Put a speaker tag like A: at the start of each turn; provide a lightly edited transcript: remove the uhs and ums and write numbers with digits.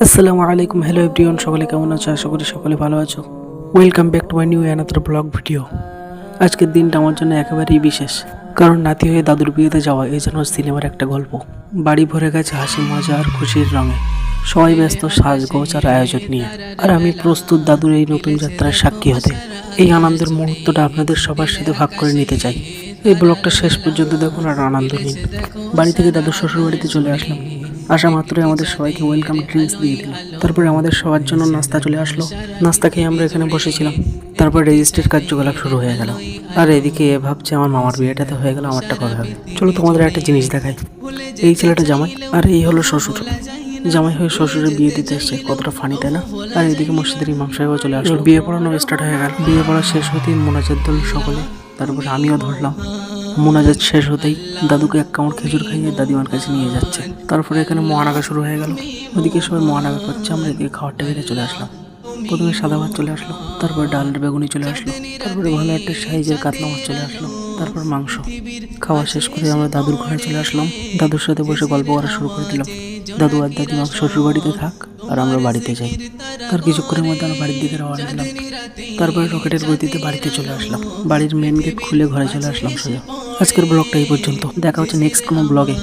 A: আসসালামু আলাইকুম, hello everyone, সকলে কেমন আছো? আশা করি সকলে ভালো আছো। Welcome back to my new another blog video. আজকের দিনটা আমার জন্য একেবারেই বিশেষ, কারণ নাতি হয়ে দাদুর বিয়েতে যাওয়া এই যেন সিনেমার একটা গল্প। বাড়ি ভরে গেছে হাসি মজা আর খুশির রঙে, সবাই ব্যস্ত সাজগোজ আর আয়োজন নিয়ে, আর আমি প্রস্তুত দাদুর এই নতুন যাত্রার সাক্ষী হতে। এই আনন্দের মুহূর্তটা আপনাদের সবার সাথে ভাগ করে নিতে চাই। এই ব্লগটা শেষ পর্যন্ত দেখুন আর আনন্দ নিন। বাড়ি থেকে দাদুর শ্বশুর বাড়িতে চলে আসলাম। আসা মাত্রই আমাদের সবাইকে ওয়েলকাম ড্রিঙ্কস দিয়ে দিল। তারপরে আমাদের সবার জন্য নাস্তা চলে আসলো। নাস্তা খেয়ে আমরা এখানে বসেছিলাম। তারপর রেজিস্ট্রির কার্যকলাপ শুরু হয়ে গেল। আর এদিকে ভাবছে আমার মামার বিয়েটাতে হয়ে গেল, আমারটা কবে হবে। চলো তোমাদের একটা জিনিস দেখাই। এই ছেলেটা জামাই, আর এই হলো শ্বশুর। জামাই হয়ে শ্বশুরের বিয়ে দিতে এসছে, কতটা ফানি তাই না? আর এদিকে মসজিদের ইমাম সাহেবও চলে আসলো। বিয়ে পড়ানো স্টার্ট হয়ে গেল। বিয়ে পড়া শেষ হতেই মোনাজাত দল সকলে, তারপরে আমিও ধরলাম। মোনাজাত শেষ হতেই দাদুকে এক কামড় খেজুর খাইয়ে দাদিমার কাছে নিয়ে যাচ্ছে। তারপরে এখানে মহানাগা শুরু হয়ে গেল। ওদিকে সবাই মহানাগা করছে, আমরা এদিকে খাওয়ার টেবিলে চলে আসলাম। প্রথমে সাদা ভাত চলে আসলো, তারপর ডালের বেগুনি চলে আসলো, তারপরে ভালো একটা সাইজের কাতলা মাছ চলে আসলো, তারপর মাংস। খাওয়া শেষ করে আমরা দাদুর ঘরে চলে আসলাম। দাদুর সাথে বসে গল্প করা শুরু করে দিলাম। দাদু আর দাদিমা শ্বশুর বাড়িতে থাক আর আমরা বাড়িতে যাই। তার কিছুক্ষণের মধ্যে আমরা বাড়ির দিকে রওনা দিলাম। তারপরে রকেটের গতিতে বাড়িতে চলে আসলাম। বাড়ির মেন গেট খুলে ঘরে চলে আসলাম সোজা। আজকের ব্লগটা এই পর্যন্ত, দেখা হচ্ছে নেক্সট কোনো ব্লগে।